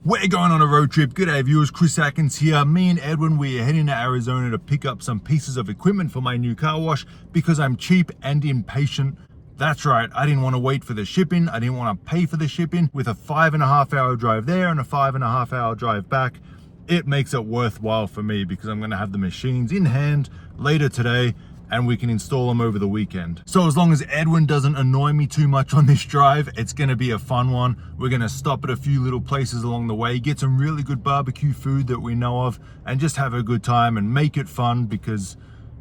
We're going on a road trip. G'day viewers, Chris Atkins here. Me and Edwin, we are heading to Arizona to pick up some pieces of equipment for my new car wash because I'm cheap and impatient. That's right, I didn't want to wait for the shipping. I didn't want to pay for the shipping. With a 5.5 hour drive there and a 5.5 hour drive back, it makes it worthwhile for me because I'm going to have the machines in hand later today and we can install them over the weekend. So as long as Edwin doesn't annoy me too much on this drive, it's gonna be a fun one. We're gonna stop at a few little places along the way, get some really good barbecue food that we know of, and just have a good time and make it fun, because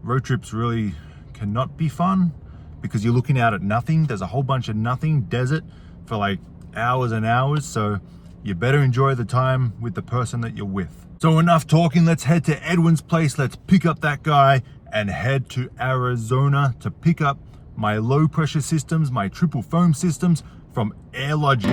road trips really cannot be fun because you're looking out at nothing. There's a whole bunch of nothing, desert for like hours and hours. So you better enjoy the time with the person that you're with. So enough talking, let's head to Edwin's place. Let's pick up that guy and head to Arizona to pick up my low pressure systems, my triple foam systems from AirLogic.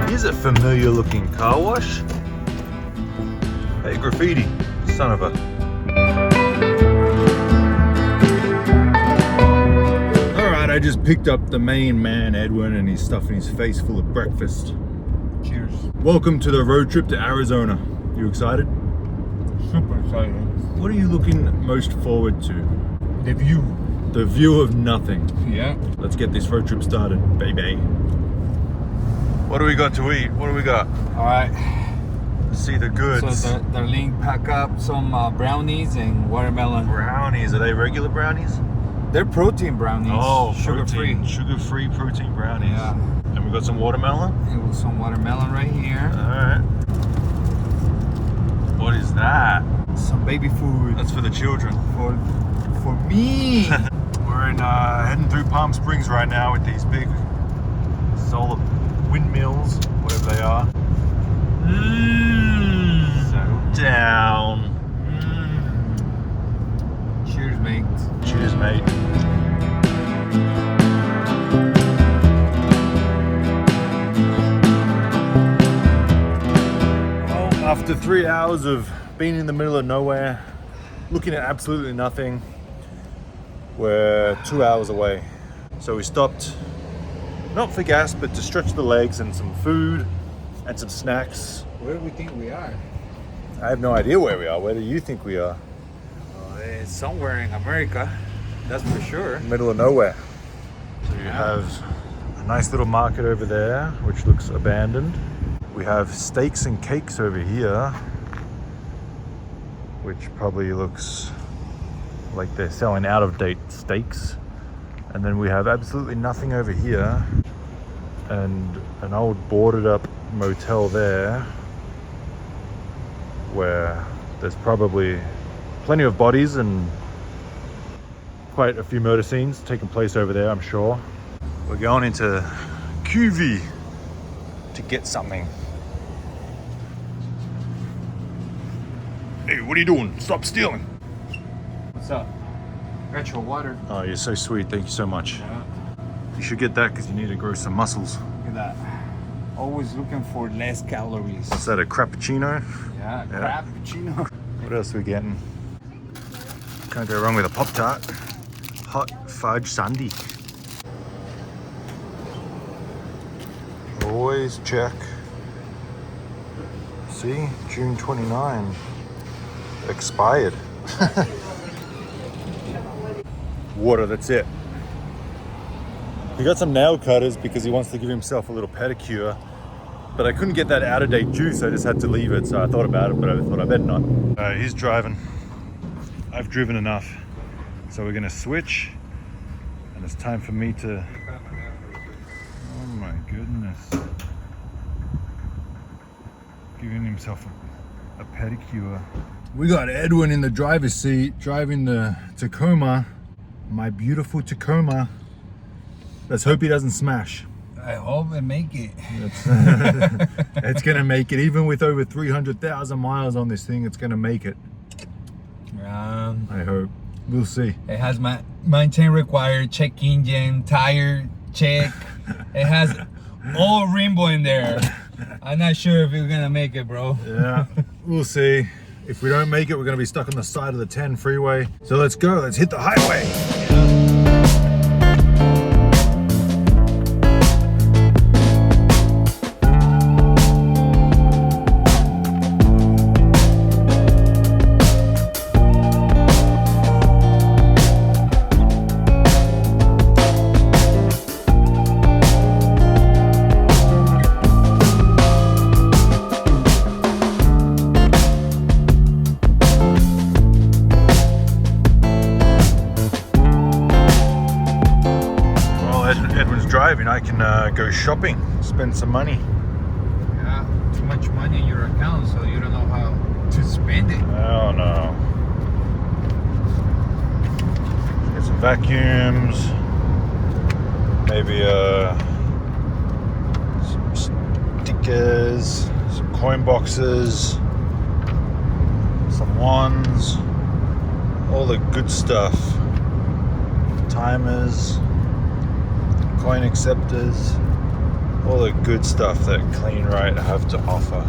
Here's a familiar looking car wash. Hey, graffiti, son of a. I just picked up the main man, Edwin, and he's stuffing his face full of breakfast. Cheers. Welcome to the road trip to Arizona. You excited? Super excited. What are you looking most forward to? The view. The view of nothing. Yeah. Let's get this road trip started, baby. What do we got to eat? What do we got? All right. Let's see the goods. So the link pack up some brownies and watermelon. Brownies, are they regular brownies? They're protein brownies. Oh, sugar-free. Sugar-free protein brownies. Yeah. And we got some watermelon? And with some watermelon right here. Alright. What is that? Some baby food. That's for the children. For me. We're in heading through Palm Springs right now with these big solar windmills, whatever they are. So down. Cheers, mate. Cheers, mate. Well, after 3 hours of being in the middle of nowhere, looking at absolutely nothing, we're 2 hours away. So we stopped, not for gas, but to stretch the legs and some food and some snacks. Where do we think we are? I have no idea where we are. Where do you think we are? It's somewhere in America, that's for sure. Middle of nowhere. So you have a nice little market over there, which looks abandoned. We have steaks and cakes over here, which probably looks like they're selling out-of-date steaks. And then we have absolutely nothing over here, and an old boarded-up motel there, where there's probably plenty of bodies and quite a few murder scenes taking place over there, I'm sure. We're going into QV to get something. Hey, what are you doing? Stop stealing. What's up? Got your water. Oh, you're so sweet. Thank you so much. Yeah. You should get that because you need to grow some muscles. Look at that. Always looking for less calories. What's that, a crappuccino? Yeah, Yeah. cappuccino. What else are we getting? Can't go wrong with a Pop-Tart. Hot fudge sundae. Always check. See, June 29. Expired. Water, that's it. He got some nail cutters because he wants to give himself a little pedicure. But I couldn't get that out-of-date juice, I just had to leave it. So I thought about it, but I thought I better not. Alright, he's driving. I've driven enough. So we're gonna switch. And it's time for me to... Oh my goodness. Giving himself a pedicure. We got Edwin in the driver's seat, driving the Tacoma. My beautiful Tacoma. Let's hope he doesn't smash. I hope I make it. It's gonna make it. Even with over 300,000 miles on this thing, it's gonna make it. I hope. We'll see. It has my maintain required, check engine, tire check. It has all rainbow in there. I'm not sure if we're gonna make it, bro. Yeah, we'll see. If we don't make it, we're gonna be stuck on the side of the 10 freeway. So let's go, let's hit the highway. Driving, I can go shopping, spend some money. Yeah, too much money in your account, so you don't know how to spend it. Oh no. Get some vacuums, maybe some stickers, some coin boxes, some wands, all the good stuff. Timers, coin acceptors, all the good stuff that Clean Right have to offer.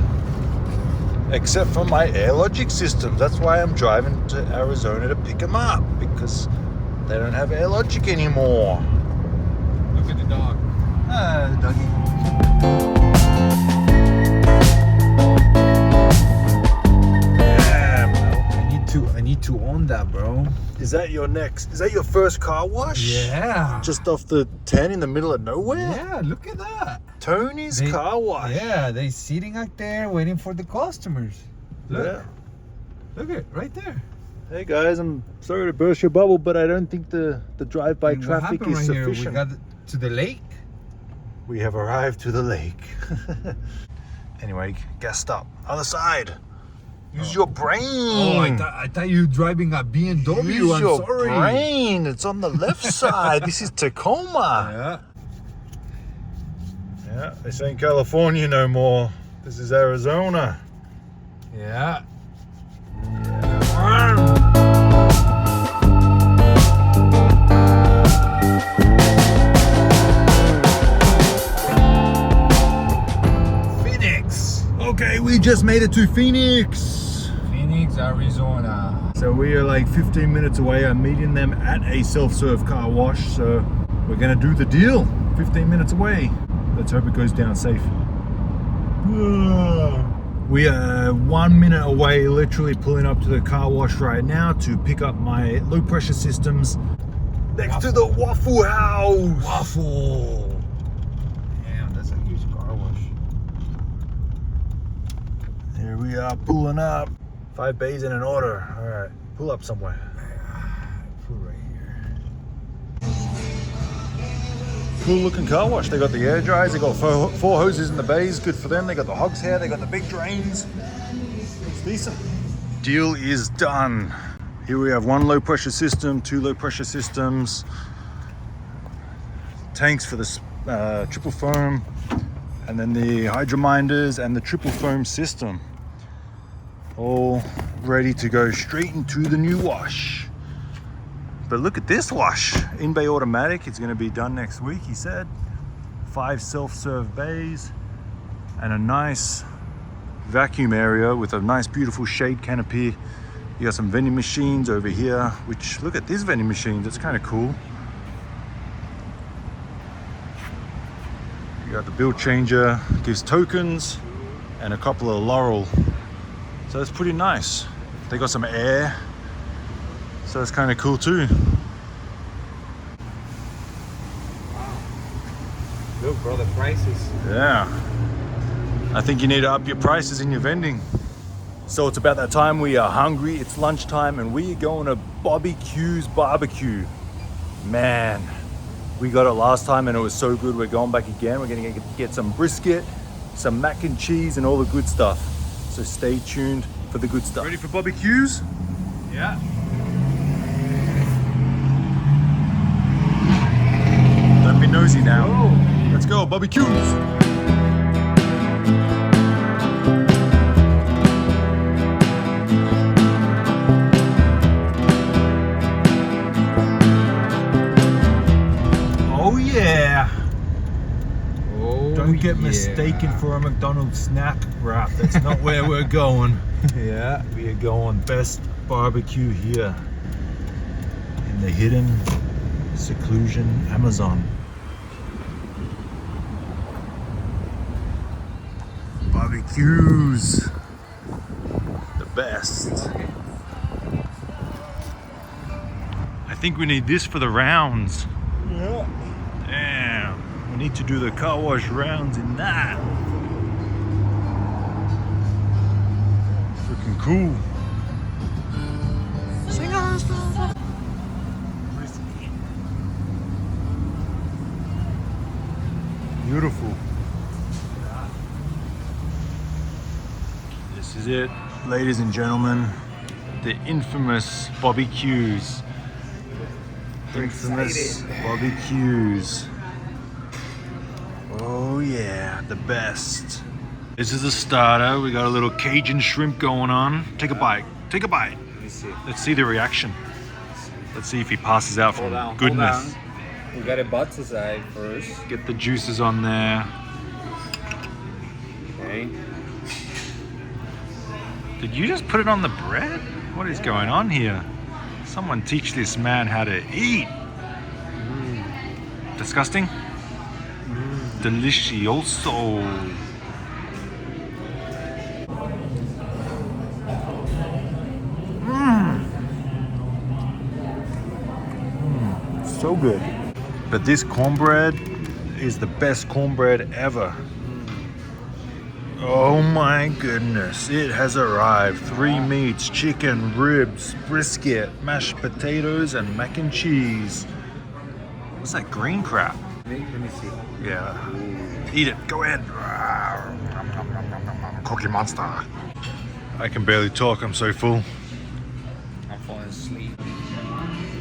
Except for my AirLogic systems. That's why I'm driving to Arizona to pick them up, because they don't have AirLogic anymore. Look at the dog. Ah, doggy. I need to own that, bro. Is that your first car wash? Yeah. Just off the 10 in the middle of nowhere? Yeah, look at that. Tony's car wash. Yeah, they sitting out there waiting for the customers. Look. Yeah. Look at it, right there. Hey guys, I'm sorry to burst your bubble, but I don't think the drive-by And traffic what happened is right here? sufficient. We got to the lake. We have arrived to the lake. Anyway, gassed up. Other side. Use your brain. Oh, I thought you were driving a BMW. Use I'm your sorry. brain. It's on the left side. This is Tacoma. Yeah. Yeah, this ain't California no more. This is Arizona. Yeah. Phoenix. Okay, we just made it to Phoenix. Phoenix, Arizona. So we are like 15 minutes away. I'm meeting them at a self-serve car wash. So we're gonna do the deal. 15 minutes away. Let's hope it goes down safe. We are 1 minute away, literally pulling up to the car wash right now to pick up my low pressure systems next to the Waffle House. Waffle. Damn, that's a huge car wash. Here we are pulling up. 5 bays in an order. All right, pull up somewhere. Pull right here. Cool looking car wash. They got the air dryers. They got four hoses in the bays. Good for them. They got the hog's hair. They got the big drains. It's decent. Deal is done. Here we have 1 low pressure system, 2 low pressure systems, tanks for the triple foam, and then the hydrominders and the triple foam system. All ready to go straight into the new wash. But look at this wash. In-bay automatic. It's going to be done next week, he said. 5 self-serve bays and a nice vacuum area with a nice beautiful shade canopy. You got some vending machines over here, which, look at this vending machine. That's kind of cool. You got the bill changer, gives tokens and a couple of Laurel. So it's pretty nice. They got some air, so it's kind of cool too. Wow. Look, bro, the prices. Yeah. I think you need to up your prices in your vending. So it's about that time. We are hungry. It's lunchtime and we are going to Bobby Q's barbecue. Man, we got it last time and it was so good. We're going back again. We're going to get some brisket, some mac and cheese and all the good stuff. So stay tuned for the good stuff. Ready for Bobby Q's? Yeah. Don't be nosy now. Oh. Let's go, Bobby Q's. Oh yeah. Oh, Don't get mistaken for a McDonald's snack wrap. That's not where we're going. Yeah, we are going best barbecue here in the hidden seclusion Amazon. Barbecues, the best. I think we need this for the rounds. Yeah. Damn, we need to do the car wash rounds in that. Freaking cool. Beautiful. This is it, ladies and gentlemen. The infamous barbecues. Infamous barbecues. Oh yeah, the best. This is a starter. We got a little Cajun shrimp going on. Take a bite. Take a bite. Let me see. Let's see the reaction. Let's see if he passes out from goodness. Hold on. We got a butt aside first. Get the juices on there. Okay. Did you just put it on the bread? What is going on here? Someone teach this man how to eat. Disgusting. Delicioso. So good. But this cornbread is the best cornbread ever. Oh my goodness, it has arrived. 3 meats, chicken, ribs, brisket, mashed potatoes, and mac and cheese. What's that green crap? Let me see. Yeah. Eat it, go ahead. Cookie monster. I can barely talk, I'm so full. I'm falling asleep.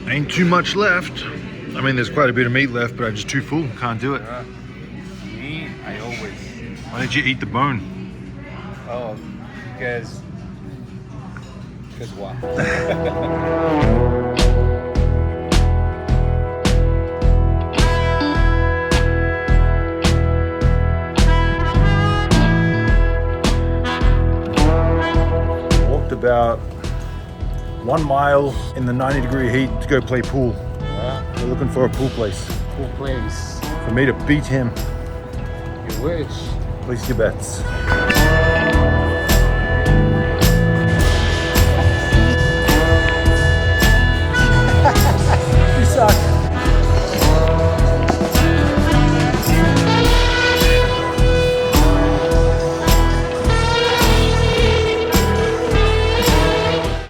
Ain't too much left. I mean, there's quite a bit of meat left, but I'm just too full. Can't do it. Me, I always. Why did you eat the bone? Oh, because what? Walked about 1 mile in the 90-degree heat to go play pool. We're looking for a pool place. Cool place. For me to beat him. You wish. Place your bets.